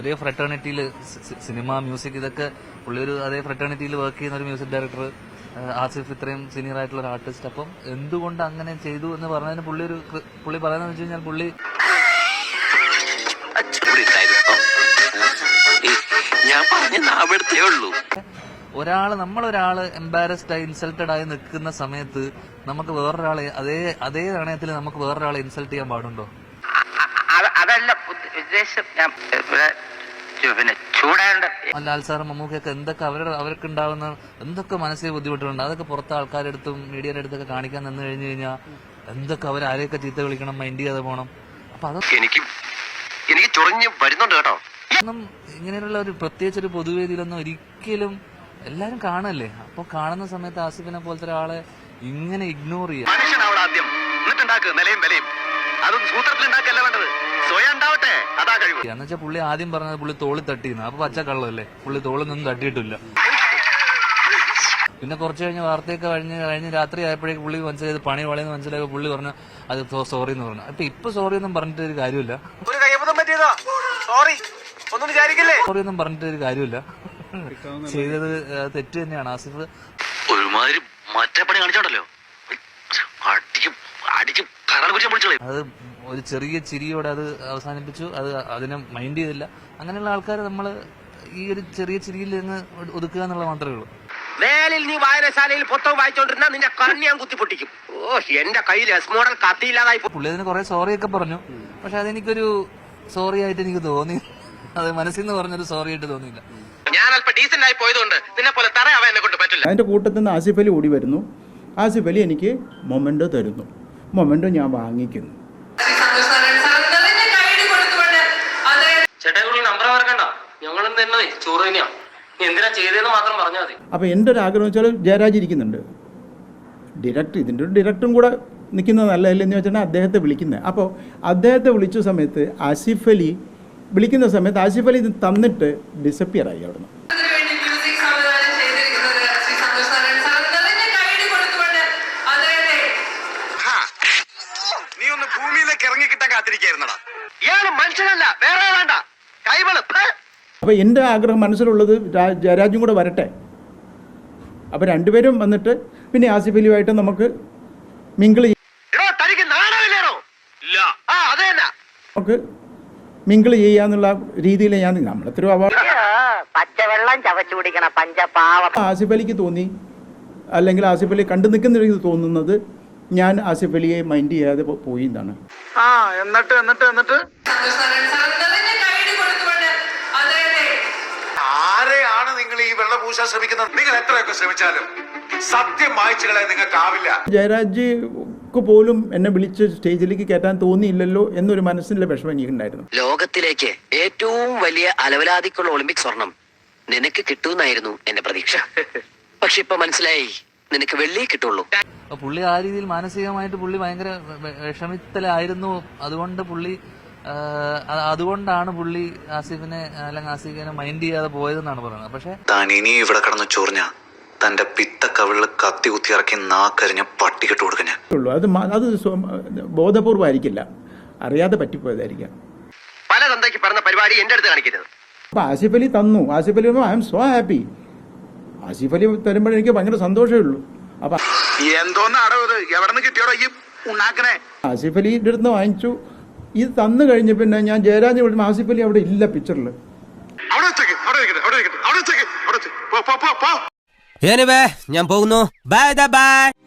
ഒരേ ഫ്രട്ടേണിറ്റിയിൽ cinema music ഇതൊക്കെ പുള്ളി ഒരു അതേ ഫ്രട്ടേണിറ്റിയിൽ വർക്ക് ചെയ്യുന്ന ഒരു മ്യൂസിക് ഡയറക്ടർ ആസിഫ് ഇത്രയും സീനിയർ ആയിട്ടുള്ള ഒരു ആർട്ടിസ്റ്റ്. അപ്പം എന്തുകൊണ്ട് അങ്ങനെ ചെയ്തു എന്ന് പറഞ്ഞതിന് പുള്ളി പറയുന്നത് വെച്ച് കഴിഞ്ഞാൽ പുള്ളി നമ്മളൊരാള് എംബാരസ്ഡ് ആയി ഇൻസൾട്ടഡ് ആയി നിൽക്കുന്ന സമയത്ത് നമുക്ക് വേറൊരാളെ അതേ നാണയത്തിൽ നമുക്ക് വേറൊരാളെ ഇൻസൾട്ട് ചെയ്യാൻ പാടുണ്ടോ? അതല്ല ഉദ്ദേശം. ലാൽ സാറും മമ്മൂക്കൊക്കെ എന്തൊക്കെ അവർക്ക് ഉണ്ടാവുന്ന എന്തൊക്കെ മാനസിക ബുദ്ധിമുട്ടുണ്ട് അതൊക്കെ പുറത്തെ ആൾക്കാരുടെ അടുത്തും മീഡിയയുടെ അടുത്തൊക്കെ കാണിക്കാൻ നിന്ന് കഴിഞ്ഞു കഴിഞ്ഞാൽ എന്തൊക്കെ ആരെയൊക്കെ ചീത്ത വിളിക്കണം, മൈൻഡ് ചെയ്യാതെ പോകണം. അപ്പൊ അതൊക്കെ എനിക്ക് ചൊറിഞ്ഞ് വരുന്നുണ്ട് കേട്ടോ. ഇങ്ങനെയുള്ള ഒരു പ്രത്യേകിച്ച് ഒരു പൊതുവേദിയിലൊന്നും ഒരിക്കലും എല്ലാരും കാണല്ലേ. അപ്പൊ കാണുന്ന സമയത്ത് ആസിഫിനെ പോലത്തെ ഒരാളെ ഇങ്ങനെ ഇഗ്നോർ ചെയ്യാം. എന്നുവെച്ചാൽ പുള്ളി ആദ്യം പറഞ്ഞത് പുള്ളി തോളി തട്ടിന്ന്. അപ്പൊ പച്ച കള്ളല്ലേ, പുള്ളി തോളിൽ നിന്നും തട്ടിയിട്ടില്ല. പിന്നെ കുറച്ച് കഴിഞ്ഞ് വാർത്തയൊക്കെ കഴിഞ്ഞ് രാത്രി ആയപ്പോഴേക്ക് പുള്ളി മനസ്സിലായത് പണി വളയെന്ന് മനസ്സിലായപ്പോ പുള്ളി പറഞ്ഞു അത് സോറി എന്ന് പറഞ്ഞു. ഇപ്പൊ സോറി ഒന്നും പറഞ്ഞിട്ട് ഒരു കാര്യമില്ല, സോറി ഒന്നും പറഞ്ഞിട്ട് ഒരു കാര്യമില്ല. ചെയ്തത് തെറ്റ് തന്നെയാണ്. ആസിഫ് ഒരുമാതിരി മറ്റേ പണി കാണിച്ചോണ്ടല്ലോ, അത് ഒരു ചെറിയ ചിരിയോടെ അത് അവസാനിപ്പിച്ചു. അതിനെ മൈൻഡ് ചെയ്തില്ല. അങ്ങനെയുള്ള ആൾക്കാർ നമ്മൾ ഈ ഒരു ചെറിയ ചിരിയിൽ നിന്ന് ഒതുക്കുക എന്നുള്ളത് മാത്രമേ ഉള്ളൂ. വേലിൽ നീ വായനശാലയിൽ പുസ്തകം വായിച്ചോണ്ടിരുന്ന നിന്റെ കണ്ണി ഞാൻ കുത്തിപ്പൊട്ടിക്കും. ഓ, എന്റെ കയ്യിൽ എസ് മോഡൽ കത്തിയില്ലാതായി. പുള്ളി അതിന് കുറെ സോറിയൊക്കെ പറഞ്ഞു. പക്ഷെ അതെനിക്കൊരു സോറി ആയിട്ട് എനിക്ക് തോന്നി. അത് മനസ്സിൽ നിന്ന് പറഞ്ഞൊരു സോറി ആയിട്ട് തോന്നിയില്ല. ഞാൻ അല്പം ഡീസന്റ് ആയി പോയതുകൊണ്ട് നിന്നെ പോലെ തറയാവാൻ എന്നെ കൊണ്ട് പറ്റില്ല. അതിന്റെ കൂട്ടത്തിൽ നിന്ന് ആസിഫ് അലി ഓടി വരുന്നു. ആസിഫ് അലി എനിക്ക് മൊമെന്റോ തരുന്നു. മൊമെന്റോ ഞാൻ വാങ്ങിക്കുന്നു. അപ്പൊ എന്റെ ഒരു ആഗ്രഹം വെച്ചാൽ ജയരാജ് ഇരിക്കുന്നുണ്ട്, ഇതിന്റെ ഒരു ഡയറക്ടറും കൂടെ നിൽക്കുന്നത് എന്ന് വെച്ചാൽ അദ്ദേഹത്തെ വിളിക്കുന്നത്. അപ്പോൾ അദ്ദേഹത്തെ വിളിച്ച സമയത്ത് ആസിഫ് അലി വിളിക്കുന്ന സമയത്ത് ആസിഫ് അലി ഇത് തന്നിട്ട് ഡിസപ്പിയർ ആയി അവിടുന്ന്. അപ്പൊ എന്റെ ആഗ്രഹം മനസ്സിലുള്ളത് ജയരാജും കൂടെ വരട്ടെ. അപ്പൊ രണ്ടുപേരും വന്നിട്ട് പിന്നെ ആസിഫ് അലിയുമായിട്ട് നമുക്ക് മിങ്കിൾ മിങ്കിൾ ചെയ്യാന്നുള്ള രീതിയിൽ ഞാൻ നമ്മളെത്രയോ പച്ചവെള്ളം ചവച്ചു കുടിക്കണ പഞ്ചപാവം ആസിഫ് അലിക്ക് തോന്നി, അല്ലെങ്കിൽ ആസിഫ് അലി കണ്ടു നിൽക്കുന്ന രീതി തോന്നുന്നത് ഞാൻ ആസിഫ് അലിയെ മൈൻഡ് ചെയ്യാതെ പോയി എന്നാണ്. എന്നിട്ട് ആരെയാണ് നിങ്ങൾ ഈ വെള്ളം പൂശാൻ ശ്രമിക്കുന്നത്? നിങ്ങൾ എത്രയൊക്കെ ശ്രമിച്ചാലും സത്യം മായ്ച്ചുകളെ നിങ്ങൾക്കാവില്ല. ജയരാജ്ക്ക് പോലും എന്നെ വിളിച്ച് സ്റ്റേജിലേക്ക് കയറ്റാൻ തോന്നിയില്ലല്ലോ എന്നൊരു മനസ്സിന്റെ വിഷമം എനിക്കുണ്ടായിരുന്നു. ലോകത്തിലേക്ക് ഏറ്റവും വലിയ അലവലാതിക്കുള്ള ഒളിമ്പിക് സ്വർണം നിനക്ക് കിട്ടുമെന്നായിരുന്നു എന്റെ പ്രതീക്ഷ. പക്ഷെ ഇപ്പൊ മനസ്സിലായി, നിനക്ക് വെള്ളിയേ കിട്ടുള്ളൂ. പുള്ളി ആ രീതിയിൽ മാനസികമായിട്ട് പുള്ളി ഭയങ്കര വിഷമിത്തലായിരുന്നു. അതുകൊണ്ടാണ് പുള്ളി ആസിഫിനെ അല്ലെങ്കിൽ ആസിഫിനെ മൈൻഡ് ചെയ്യാതെ പോയതെന്നാണ് പറയുന്നത്. പക്ഷെ താൻ ഇനി ഇവിടെ കടന്നു ചൊറിഞ്ഞ തന്റെ പിത്ത കവിളിൽ കത്തി കുത്തി ഇറക്കി നാക്കരിഞ്ഞ പട്ടി കെട്ട് കൊടുക്കാൻ അത് ബോധപൂർവമായിരിക്കില്ല, അറിയാതെ പറ്റിപ്പോയതായിരിക്കാം. പല തന്തയ്ക്ക് പറഞ്ഞ പരിപാടി എന്റെ അടുത്ത് കാണിക്കരുത്. അപ്പൊ ആസിഫ് അലി തന്നു. Asif Ali I M so happy. Asif Ali തരുമ്പോൾ എനിക്ക് ഭയങ്കര സന്തോഷമേ ഉള്ളൂ. അപ്പൊ ആസിഫ് അലിയുടെ അടുത്ത് വാങ്ങിച്ചു. ഇത് തന്നു കഴിഞ്ഞ പിന്നെ ഞാൻ ജയരാജ് വിളിച്ചു. ആസിഫ് അലി അവിടെ ഇല്ല പിക്ചറിൽ. ഞാൻ പോകുന്നു. Bye bye.